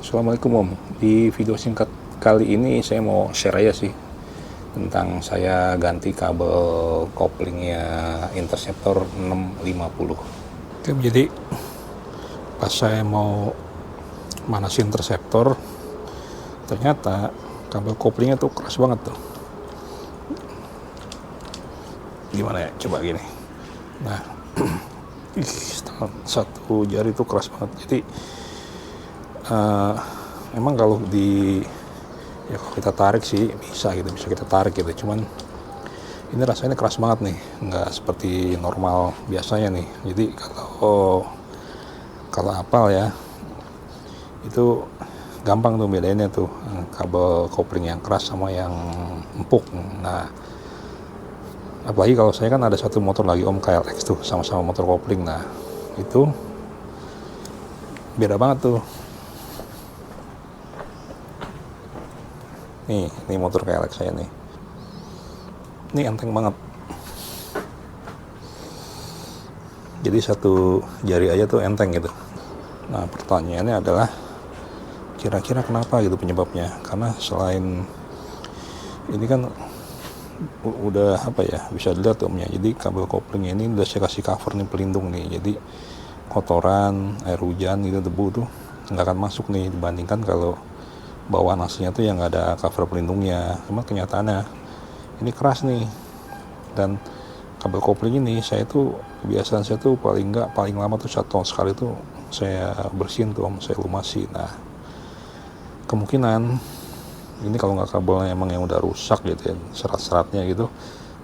Assalamualaikum Om. Di video singkat kali ini saya mau share aja sih tentang saya ganti kabel koplingnya Interceptor 650. Jadi pas saya mau manasin Interceptor, ternyata kabel koplingnya tuh keras banget tuh. Gimana ya? Coba gini. Nah, satu jari tuh keras banget. Jadi emang kalau kalau kita tarik sih bisa kita tarik gitu, cuman ini rasanya keras banget nih, nggak seperti normal biasanya nih. Jadi kalau apal ya itu gampang tuh bedainnya tuh kabel kopling yang keras sama yang empuk. Nah, apalagi kalau saya kan ada satu motor lagi Om, KLX tuh, sama-sama motor kopling. Nah itu beda banget tuh. Nih motor KLX saya nih. Ini enteng banget. Jadi satu jari aja tuh enteng gitu. Nah pertanyaannya adalah kira-kira kenapa gitu penyebabnya? Karena selain ini kan udah bisa dilihat Omnya. Jadi kabel koplingnya ini udah saya kasih cover nih, pelindung nih. Jadi kotoran, air hujan gitu, debu tuh nggak akan masuk nih, dibandingkan kalau bawaan aslinya tuh yang ada cover pelindungnya. Cuma kenyataannya ini keras nih, dan kabel kopling ini kebiasaan saya tuh paling lama tuh 1 tahun sekali tuh saya bersihin tuh Om, saya lumasi. Nah kemungkinan ini kalau nggak kabelnya emang yang udah rusak gitu ya, serat-seratnya gitu,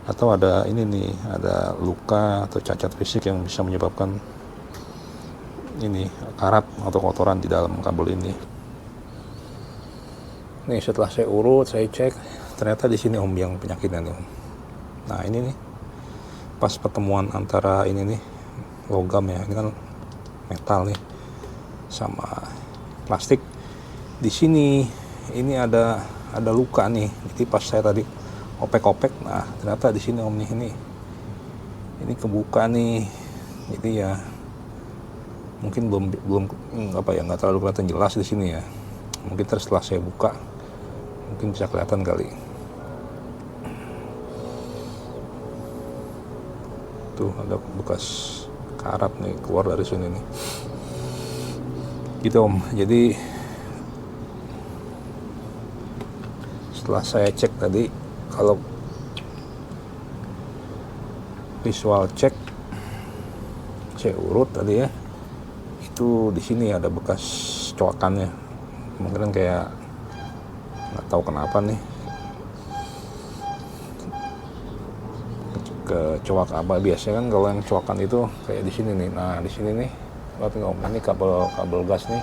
atau ada ada luka atau cacat fisik yang bisa menyebabkan ini karat atau kotoran di dalam kabel ini. Nih setelah saya urut, saya cek, ternyata di sini Om yang penyakitnya nih Om. Nah ini nih pas pertemuan antara ini nih logam ya, ini kan metal nih sama plastik, di sini ini ada luka nih. Jadi pas saya tadi opek-opek, nah ternyata di sini Om nih, ini kebuka nih. Jadi ya mungkin belum nggak terlalu kelihatan jelas di sini ya. Mungkin setelah saya buka mungkin bisa kelihatan kali. Tuh ada bekas karat nih keluar dari sini nih. Gitu Om. Jadi setelah saya cek tadi, kalau visual cek saya urut tadi ya, itu di sini ada bekas coakannya. Mungkin kayak nggak tahu kenapa nih kecoak apa. Biasanya kan kalau yang coakan itu kayak di sini nih. Nah di sini nih, ini kabel gas nih,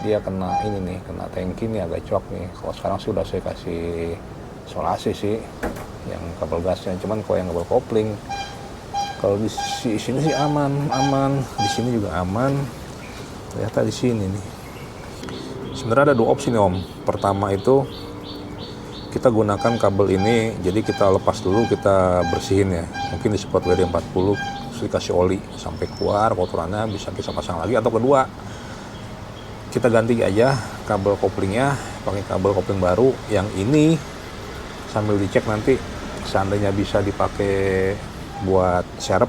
dia kena kena tangki nih, agak coak nih. Kalau sekarang sih udah saya kasih isolasi sih yang kabel gasnya. Cuman kalau yang kabel kopling, kalau di sini sih aman, di sini juga aman. Ternyata di sini nih. Sebenarnya ada 2 opsi nih Om. Pertama itu kita gunakan kabel ini, jadi kita lepas dulu, kita bersihin ya. Mungkin di spot WD-40, terus dikasih oli sampai keluar kotorannya, bisa kita pasang lagi. Atau kedua, kita ganti aja kabel koplingnya pakai kabel kopling baru. Yang ini sambil dicek nanti, seandainya bisa dipakai buat serep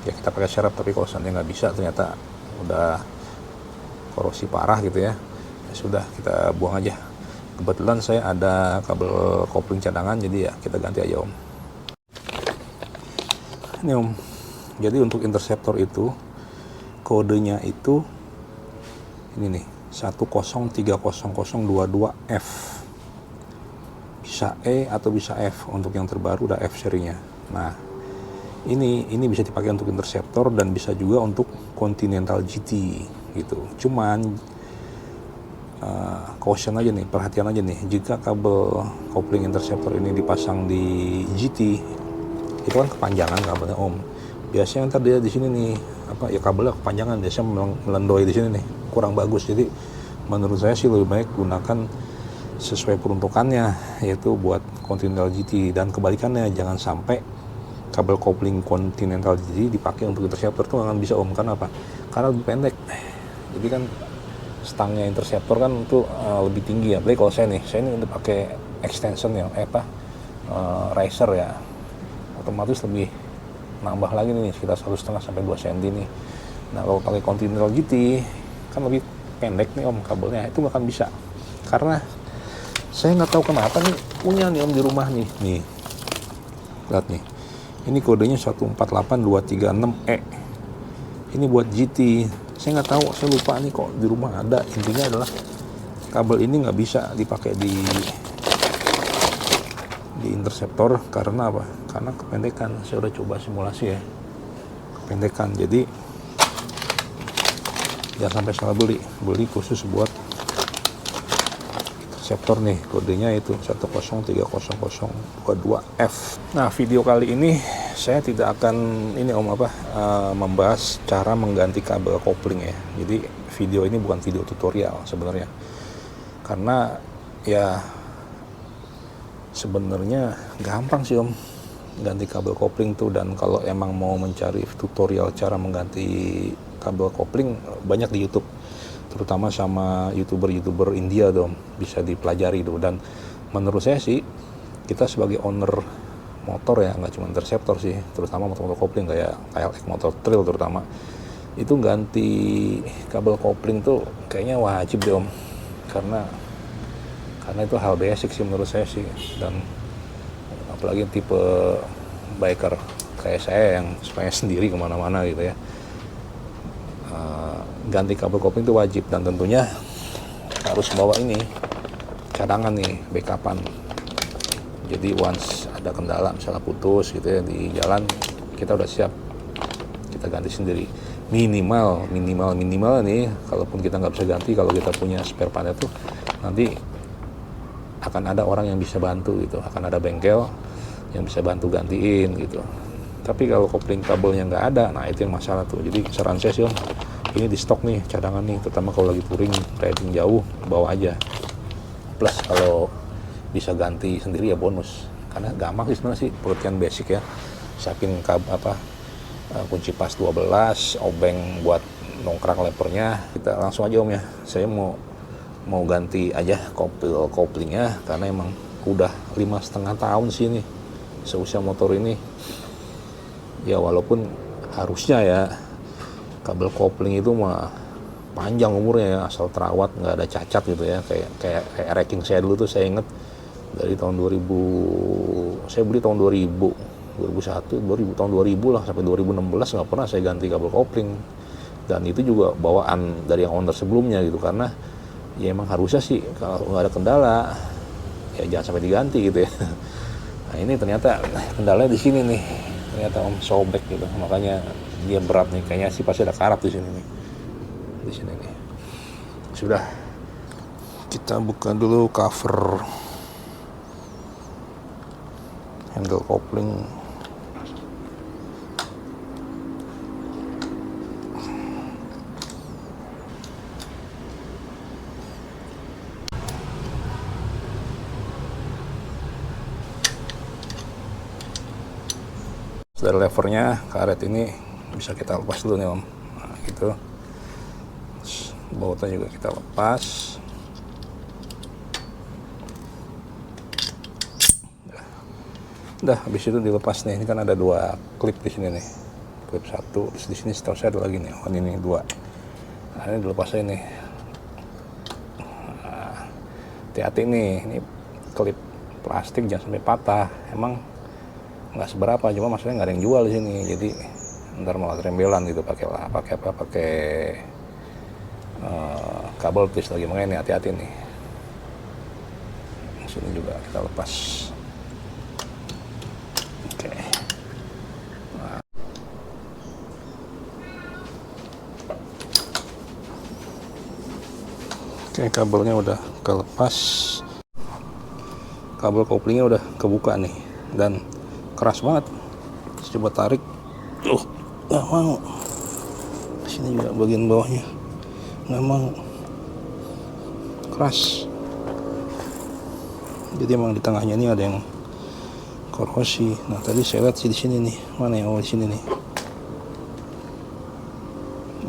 ya kita pakai serep. Tapi kalau seandainya nggak bisa, ternyata udah korosi parah gitu ya, sudah kita buang aja. Kebetulan saya ada kabel kopling cadangan, jadi ya kita ganti aja Om. Ini Om, jadi untuk Interceptor itu kodenya itu ini nih, 10300022F. Bisa E atau bisa F. Untuk yang terbaru udah F serinya. Nah ini bisa dipakai untuk Interceptor dan bisa juga untuk Continental GT gitu. Cuman caution aja nih, perhatian aja nih, jika kabel kopling Interceptor ini dipasang di GT, itu kan kepanjangan kabelnya Om. Biasanya ntar dia di sini nih kabelnya kepanjangan, biasanya melendoi di sini nih, kurang bagus. Jadi menurut saya sih lebih baik gunakan sesuai peruntukannya, yaitu buat Continental GT. Dan kebalikannya, jangan sampai kabel kopling Continental GT dipakai untuk Interceptor, tuh nggak bisa Om. Karena apa? Karena lebih pendek. Jadi kan stangnya interceptor kan itu lebih tinggi ya. Berarti kalau saya ini udah pakai extension ya, riser ya, otomatis lebih nambah lagi nih sekitar 1,5 sampai 2 cm nih. Nah kalau pakai Continental GT kan lebih pendek nih om kabelnya, itu nggak akan bisa, karena saya nggak tahu kenapa nih punya nih om di rumah nih lihat nih, ini kodenya 148236E, ini buat GT. Saya nggak tahu, saya lupa nih kok di rumah ada. Intinya adalah kabel ini nggak bisa dipakai di interceptor. Karena apa? Karena kependekan. Saya udah coba simulasi ya, kependekan. Jadi jangan sampai salah beli khusus buat interceptor nih. Kodenya itu 1030022F. Nah video kali ini saya tidak akan membahas cara mengganti kabel kopling ya. Jadi video ini bukan video tutorial sebenarnya, karena ya sebenarnya gampang sih om ganti kabel kopling tuh. Dan kalau emang mau mencari tutorial cara mengganti kabel kopling, banyak di YouTube, terutama sama youtuber India dong, bisa dipelajari tuh. Dan menurut saya sih, kita sebagai owner motor ya, nggak cuma interceptor sih, terutama motor-motor kopling kayak KLX motor trail terutama, itu ganti kabel kopling tuh kayaknya wajib deh om, karena itu hal basic sih menurut saya sih. Dan apalagi tipe biker kayak saya yang supaya sendiri kemana-mana gitu ya, ganti kabel kopling itu wajib. Dan tentunya harus bawa ini cadangan nih, backupan. Jadi once ada kendala misalnya putus gitu ya di jalan, kita udah siap, kita ganti sendiri. Minimal nih, kalaupun kita nggak bisa ganti, kalau kita punya spare part itu, nanti akan ada orang yang bisa bantu gitu, akan ada bengkel yang bisa bantu gantiin gitu. Tapi kalau kopling kabelnya nggak ada, nah itu yang masalah tuh. Jadi saran saya sih om, ini di stok nih cadangan nih, terutama kalau lagi touring riding jauh, bawa aja. Plus kalau bisa ganti sendiri ya bonus, karena gampang sih sebenarnya sih, pengertian basic ya. Siapin kunci pas 12, obeng buat nongkrang lepernya, kita langsung aja om ya. Saya mau ganti aja koplingnya, karena emang udah 5,5 tahun sih ini seusia motor ini ya. Walaupun harusnya ya kabel kopling itu mah panjang umurnya ya, asal terawat, nggak ada cacat gitu ya. Kayak racking saya dulu tuh, saya inget dari tahun 2000, saya beli tahun 2001, tahun 2000 lah, sampai 2016 nggak pernah saya ganti kabel kopling. Dan itu juga bawaan dari yang owner sebelumnya gitu, karena ya emang harusnya sih kalau nggak ada kendala ya jangan sampai diganti gitu ya. Nah ini ternyata kendalanya di sini nih, ternyata om sobek gitu, makanya dia berat nih. Kayaknya sih pasti ada karat di sini nih, di sini nih. Sudah, kita buka dulu cover handle kopling. Dari levernya, karet ini bisa kita lepas dulu nih om. Nah gitu, bautnya juga kita lepas. Udah, habis itu dilepas nih. Ini kan ada 2 klip di sini nih, klip 1, terus di sini setahu saya ada lagi nih, ini 2. Nah ini dilepas aja nih. Nah, hati-hati nih, ini klip plastik jangan sampai patah. Emang nggak seberapa, cuma maksudnya nggak ada yang jual di sini, jadi ntar malah rembelan gitu pakai kabel twist lagi. Makanya nih hati-hati nih. Sini juga kita lepas. Oke. Nah. Oke, kabelnya udah kelepas, kabel koplingnya udah kebuka nih, dan keras banget. Coba tarik, nggak mau. Sini juga bagian bawahnya nggak mau, keras. Jadi emang di tengahnya ini ada yang korosi. Nah tadi saya lihat sih di sini nih, mana ya? Oh di sini nih.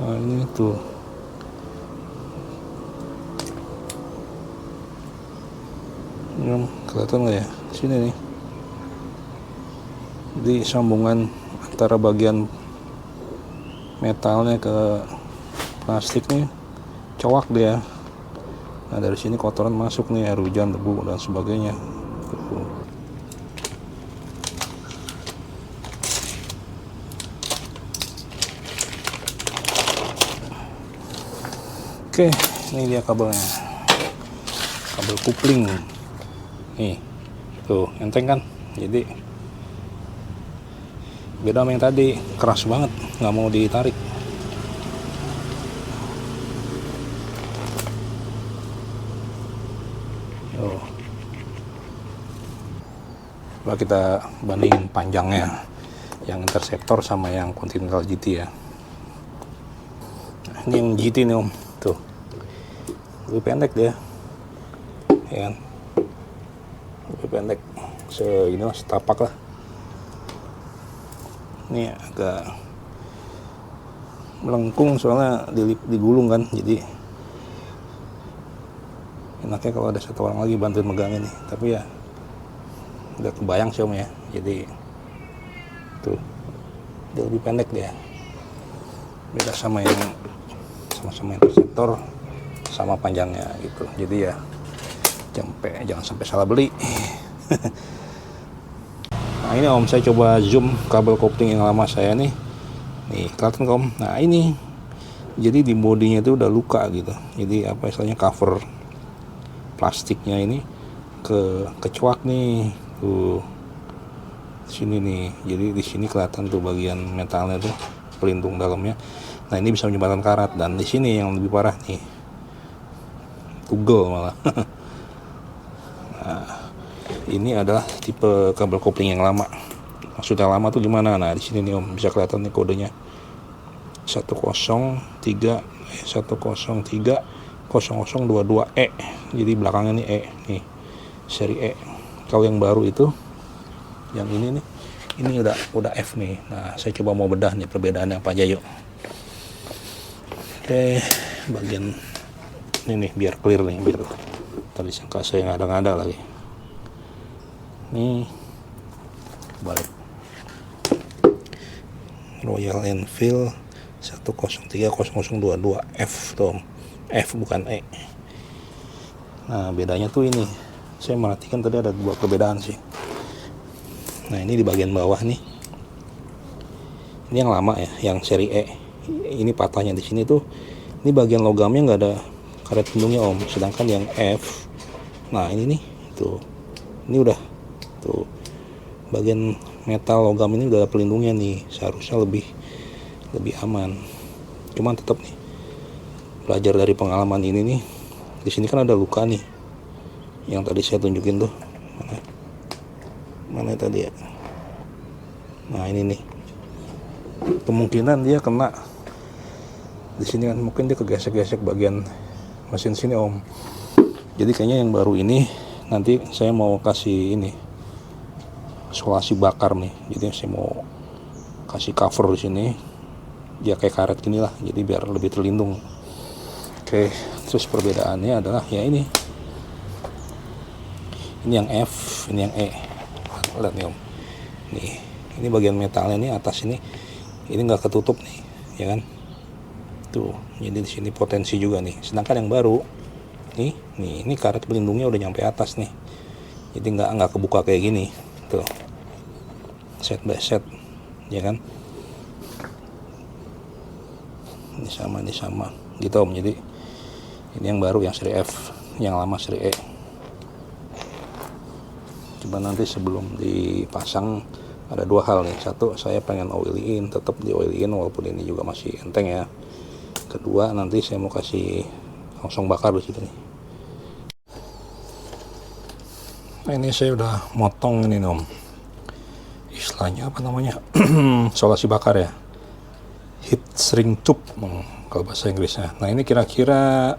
Nah ini tuh Ini kelihatan nggak ya? Sini nih. Di sambungan antara bagian metalnya ke plastik nih cowak dia. Nah dari sini kotoran masuk nih, air hujan, debu dan sebagainya. Oke, ini dia kabelnya, kabel kupling nih, tuh enteng kan, jadi beda sama yang tadi, keras banget, nggak mau ditarik. Coba kita bandingin panjangnya yang Interceptor sama yang Continental GT ya. Nah, ini yang GT nih om, tuh lebih pendek dia, ya kan, lebih pendek, inilah setapak lah. Ini agak melengkung soalnya digulung kan, jadi enaknya kalau ada satu orang lagi bantuin megangin nih, tapi ya udah kebayang sih om ya, jadi tuh dia lebih pendek dia, beda sama yang sama-sama Interceptor sama panjangnya gitu, jadi ya jangan sampai salah beli. Nah ini om, saya coba zoom kabel kopling yang lama saya nih kelihatan om. Nah ini jadi di bodinya itu udah luka gitu, jadi apa istilahnya, cover plastiknya ini kecuak nih tuh sini nih, jadi di sini kelihatan tuh bagian metalnya tuh, pelindung dalamnya. Nah ini bisa menyebabkan karat, dan di sini yang lebih parah nih, tugel malah. Nah ini adalah tipe kabel kopling yang lama. Maksudnya lama tuh gimana? Nah di sini nih om, bisa kelihatan nih kodenya 1030022E, jadi belakangnya nih E nih, seri E. Kalau yang baru itu, yang ini nih, ini udah F nih. Nah saya coba mau bedah nih perbedaannya apa aja, yuk. Oke, bagian ini nih biar clear nih, biar tadi sangka saya ngada-ngada lagi. Nih balik Royal Enfield 1030022F tuh, F bukan E. Nah bedanya tuh ini, saya merhatikan tadi ada dua perbedaan sih. Nah ini di bagian bawah nih, ini yang lama ya, yang seri E, ini patahnya di sini tuh, ini bagian logamnya nggak ada karet pelindungnya om, sedangkan yang F, nah ini nih tuh, ini udah tuh, bagian metal logam ini udah ada pelindungnya nih, seharusnya lebih aman. Cuman tetap nih, belajar dari pengalaman ini nih, di sini kan ada luka nih, yang tadi saya tunjukin tuh, mana tadi ya. Nah ini nih, kemungkinan dia kena di sini kan, mungkin dia kegesek-gesek bagian mesin sini om. Jadi kayaknya yang baru ini nanti saya mau kasih ini isolasi bakar nih, jadi saya mau kasih cover di sini, dia kayak karet gini lah, jadi biar lebih terlindung. Oke, terus perbedaannya adalah ya ini yang F, ini yang E. Lihat nih om, nih ini bagian metalnya nih atas ini nggak ketutup nih, ya kan, tuh, jadi di sini potensi juga nih. Sedangkan yang baru nih ini karet pelindungnya udah nyampe atas nih, jadi nggak kebuka kayak gini tuh, set by set, ya kan. Ini sama gitu om. Jadi ini yang baru yang seri F, yang lama seri E. Coba nanti sebelum dipasang ada dua hal nih. Satu, saya pengen oil in, tetap di oil in walaupun ini juga masih enteng ya. Kedua, nanti saya mau kasih langsung bakar di situ nih. Nah ini saya udah motong ini om, istilahnya apa namanya, isolasi bakar ya, heat shrink tube kalau bahasa Inggrisnya. Nah ini kira-kira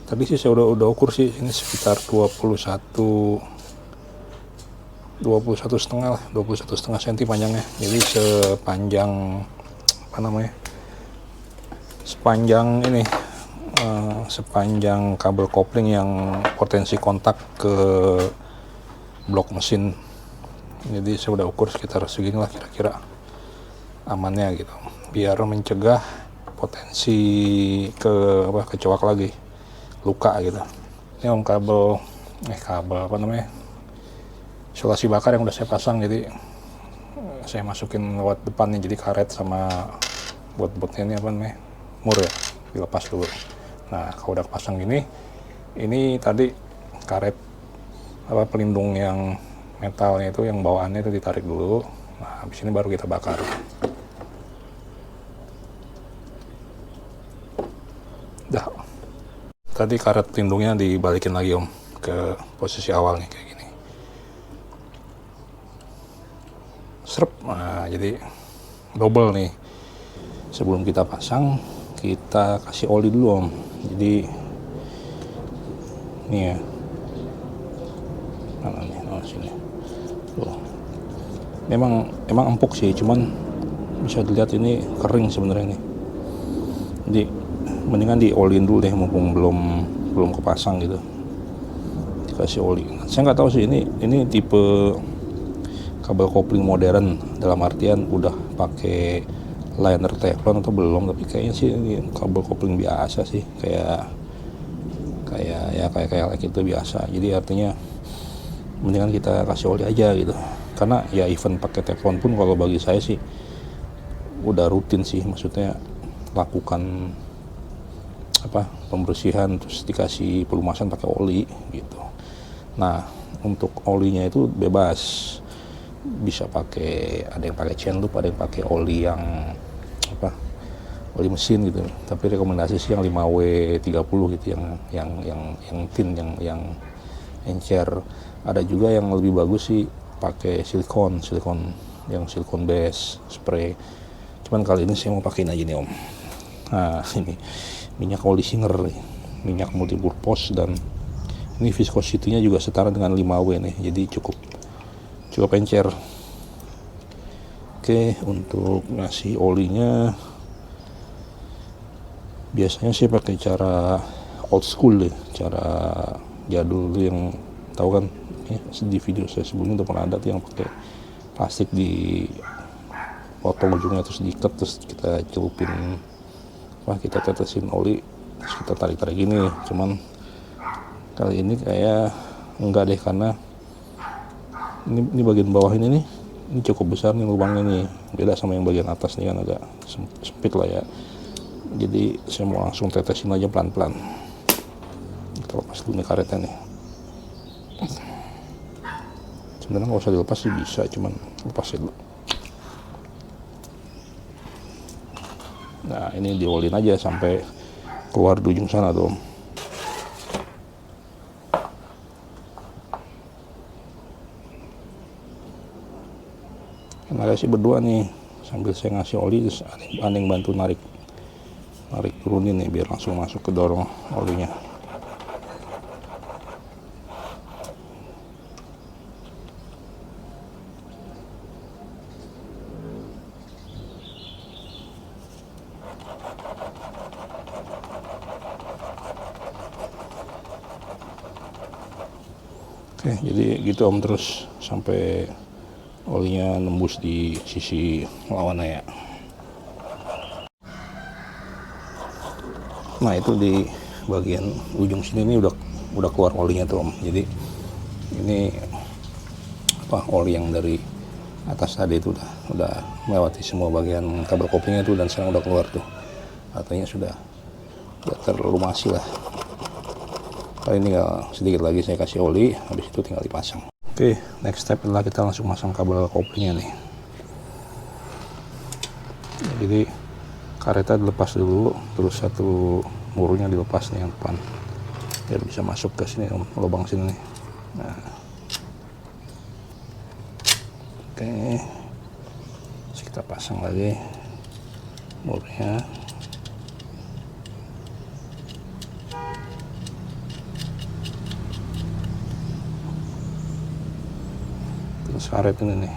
tadi sih saya udah ukur sih, ini sekitar 21,5 cm panjangnya. Jadi sepanjang ini sepanjang kabel kopling yang potensi kontak ke blok mesin. Jadi saya udah ukur sekitar segini lah kira-kira amannya gitu, biar mencegah potensi kecoak lagi, luka gitu. Ini kabel isolasi bakar yang udah saya pasang, jadi saya masukin lewat depannya, jadi karet sama bot-botnya ini mur ya, dilepas dulu. Nah kalau udah pasang gini, ini tadi karet pelindung yang metalnya itu, yang bawaannya itu ditarik dulu. Nah habis ini baru kita bakar. Dah, tadi karet pelindungnya dibalikin lagi Om ke posisi awal nih kayak gini. Serep. Nah jadi double nih. Sebelum kita pasang, kita kasih oli dulu Om. Jadi ini ya, mana nih, sini. Tuh. Memang empuk sih, cuman bisa dilihat ini kering sebenarnya nih. Jadi mendingan diolin dulu deh, mumpung belum kepasang gitu. Dikasih oli. Saya nggak tahu sih ini tipe kabel kopling modern, dalam artian udah pakai liner teflon atau belum, tapi kayaknya sih ini kabel kopling biasa sih, kayak itu biasa. Jadi artinya mendingan kita kasih oli aja gitu, karena ya even pakai teflon pun kalau bagi saya sih udah rutin sih, maksudnya lakukan pembersihan terus dikasih pelumasan pakai oli gitu. Nah untuk olinya itu bebas, bisa pakai, ada yang pakai chain loop, ada yang pakai oli yang oli mesin gitu. Tapi rekomendasi sih yang 5W30 gitu, yang tin, yang encer. Ada juga yang lebih bagus sih pakai silikon yang silikon base spray. Cuman kali ini saya mau pakein aja nih Om. Nah ini minyak oli Singer nih, minyak multipurpose, dan ini viscosity-nya juga setara dengan 5W nih, jadi cukup encer. Oke, untuk ngasih olinya biasanya saya pakai cara old school deh, cara jadul yang tahu kan ya, di video saya sebelumnya udah pernah ada tuh yang pakai plastik di potong ujungnya, terus diikat, terus kita celupin kita tetesin oli, terus kita tarik gini. Cuman kali ini kayak enggak deh, karena ini bagian bawah ini cukup besar nih lubangnya nih, beda sama yang bagian atas nih kan agak sempit lah ya. Jadi saya mau langsung tetesin aja pelan-pelan. Kita lepas dulu nih karetnya nih. Sebenarnya nggak usah dilepas sih, bisa, cuman lepasin dulu. Nah ini diolin aja sampai keluar di ujung sana tuh. Nah sih berdua nih, sambil saya ngasih oli, terus ada yang bantu narik turunin nih biar langsung masuk ke dorong olinya. Oke, jadi gitu Om, terus sampai olinya nembus di sisi lawannya ya. Nah itu di bagian ujung sini ini udah keluar olinya tuh Om. Jadi ini oli yang dari atas tadi itu udah melewati semua bagian kabel koplingnya itu, dan sekarang udah keluar tuh. Artinya sudah terlumasi lah. Kali ini sedikit lagi saya kasih oli, habis itu tinggal dipasang. Oke, next step adalah kita langsung masang kabel koplingnya nih. Jadi karetnya dilepas dulu, terus satu murnya dilepas nih yang depan, biar bisa masuk ke sini lubang sini nih. Nah, oke, terus kita pasang lagi murnya. Terus karet ini nih.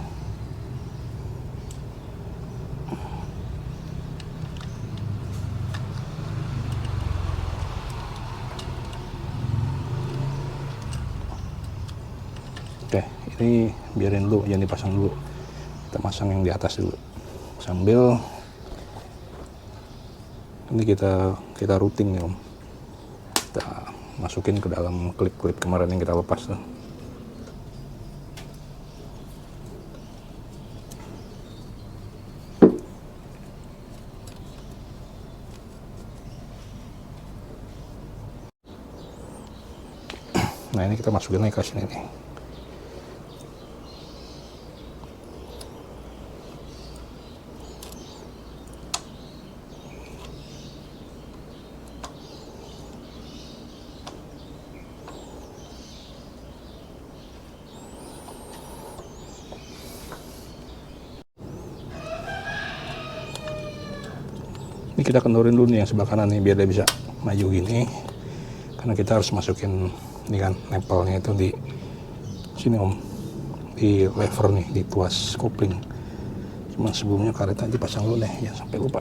Oke, ini biarin dulu, jangan dipasang dulu, kita pasang yang di atas dulu sambil ini kita routing nih Om, kita masukin ke dalam klip-klip kemarin yang kita lepas tuh. Nah ini kita masukin lagi ke sini nih. Ini kita kendorin dulu nih yang sebelah kanan nih biar dia bisa maju gini, karena kita harus masukin ini kan nempelnya itu di sini Om, di lever nih, di tuas kopling. Cuman sebelumnya karetnya dipasang dulu deh, jangan sampai lupa.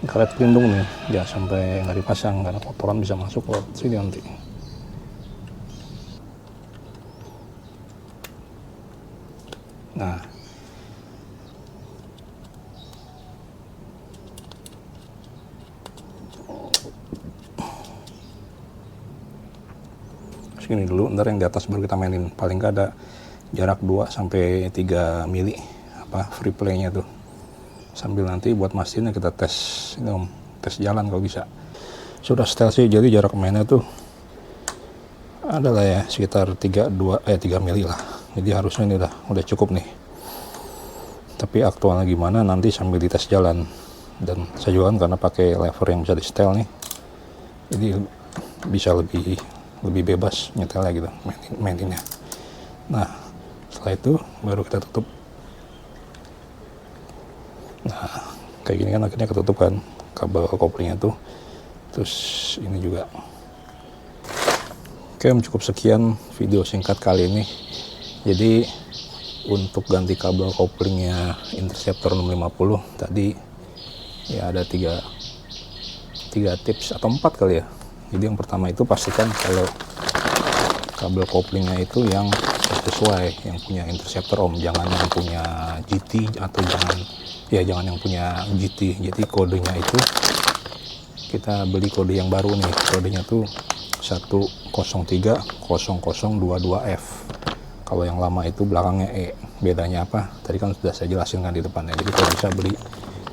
Karet pelindung nih jangan sampai nggak dipasang karena kotoran bisa masuk ke sini nanti. Nah segini dulu, ntar yang di atas baru kita mainin. Paling nggak ada jarak 2-3 mili apa free playnya tuh, sambil nanti buat mastiin kita tes ini Om, tes jalan kalau bisa. Sudah setel sih, jadi jarak mainnya tuh adalah ya sekitar 3 mili lah, jadi harusnya ini udah cukup nih. Tapi aktualnya gimana nanti sambil dites jalan. Dan saya juga kan karena pakai lever yang bisa di setel nih, jadi bisa lebih bebas nyetelnya gitu, maininnya. Nah setelah itu baru kita tutup. Nah kayak gini kan akhirnya ketutup kan kabel koplingnya tuh. Terus ini juga. Oke, cukup sekian video singkat kali ini. Jadi untuk ganti kabel koplingnya Interceptor 650 tadi ya ada tiga tips atau 4 kali ya. Jadi yang pertama itu pastikan kalau kabel koplingnya itu yang sesuai, yang punya Interceptor Om, jangan yang punya GT atau jangan yang punya GT. Jadi kodenya itu kita beli kode yang baru nih, kodenya tuh 1030022F. Kalau yang lama itu belakangnya E. Bedanya apa? Tadi kan sudah saya jelasin kan di depannya. Jadi kalau bisa beli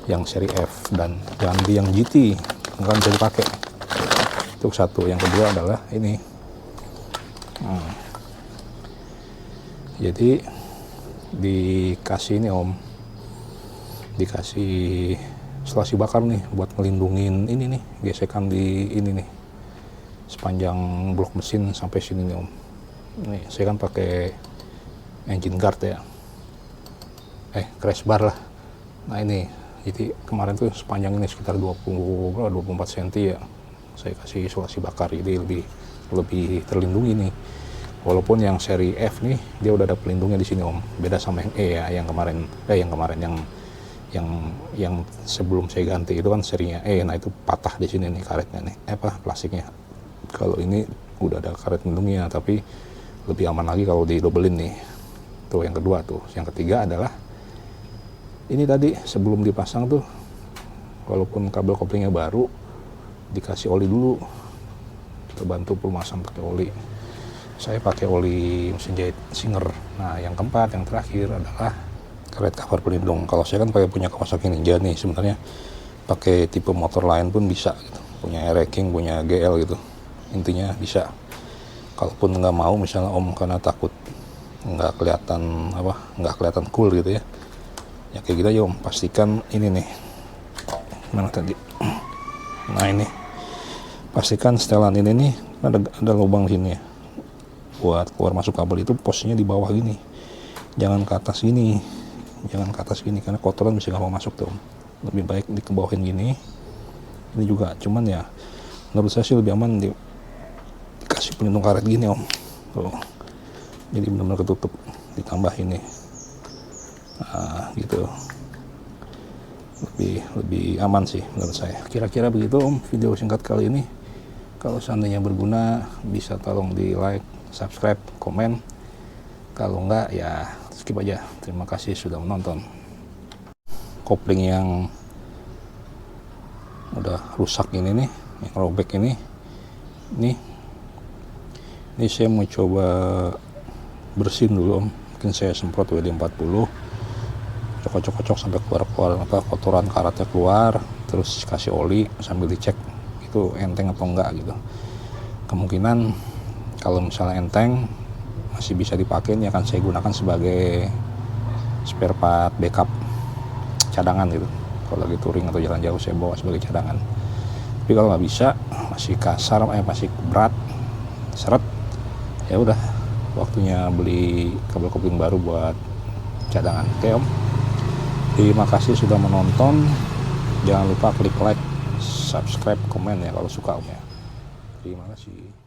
yang seri F dan jangan beli yang GT, nggak bisa dipakai. Itu satu. Yang kedua adalah ini. Jadi dikasih ini Om, dikasih selasi bakar nih buat ngelindungin ini nih, gesekan di ini nih sepanjang blok mesin sampai sini nih Om. Nih saya kan pakai engine guard ya, crash bar lah. Nah ini jadi kemarin tuh sepanjang ini sekitar 24 cm ya, saya kasih selasi bakar, jadi lebih terlindungi nih. Walaupun yang seri F nih dia udah ada pelindungnya di sini Om, beda sama yang E ya, yang kemarin yang sebelum saya ganti itu kan serinya E. Nah itu patah di sini nih karetnya nih, plastiknya. Kalau ini udah ada karet pelindungnya, tapi lebih aman lagi kalau didobelin nih. Tuh yang kedua tuh. Yang ketiga adalah ini tadi sebelum dipasang tuh, walaupun kabel koplingnya baru, dikasih oli dulu. Kita bantu pemasang pakai oli. Saya pakai oli mesin jahit Singer. Nah yang keempat, yang terakhir adalah karet cover pelindung. Kalau saya kan pakai punya Kawasaki Ninja nih, sebenarnya pakai tipe motor lain pun bisa gitu. Punya Air-King, punya GL gitu. Intinya bisa. Kalaupun nggak mau misalnya Om karena takut nggak kelihatan cool gitu ya. Ya kayak gitu aja Om, pastikan ini nih. Mana tadi? Nah ini. Pastikan setelan ini nih ada lubang sini ya. Buat keluar masuk kabel itu posisinya di bawah gini. Jangan ke atas gini. Karena kotoran bisa gampang masuk tuh Om. Lebih baik dikebawahin gini. Ini juga, cuman ya menurut saya sih lebih aman dikasih pelindung karet gini Om. Tuh. Jadi benar-benar ketutup, ditambah ini. Nah, gitu. Lebih aman sih menurut saya. Kira-kira begitu Om video singkat kali ini. Kalau seandainya berguna bisa tolong di like, subscribe, komen, Kalau enggak ya skip aja. Terima kasih sudah menonton. Kopling yang udah rusak ini nih, yang robek ini saya mau coba bersihin dulu Om. Mungkin saya semprot WD-40, kocok-kocok sampai keluar kotoran karatnya keluar, terus kasih oli sambil dicek itu enteng atau enggak gitu. Kemungkinan kalau misalnya enteng masih bisa dipakai, ya akan saya gunakan sebagai spare part backup cadangan gitu. Kalau lagi touring atau jalan jauh saya bawa sebagai cadangan. Tapi kalau nggak bisa, masih kasar, masih berat, seret, ya udah waktunya beli kabel kopling baru buat cadangan. Oke Om, terima kasih sudah menonton. Jangan lupa klik like, subscribe, komen ya kalau suka Om ya. Terima kasih.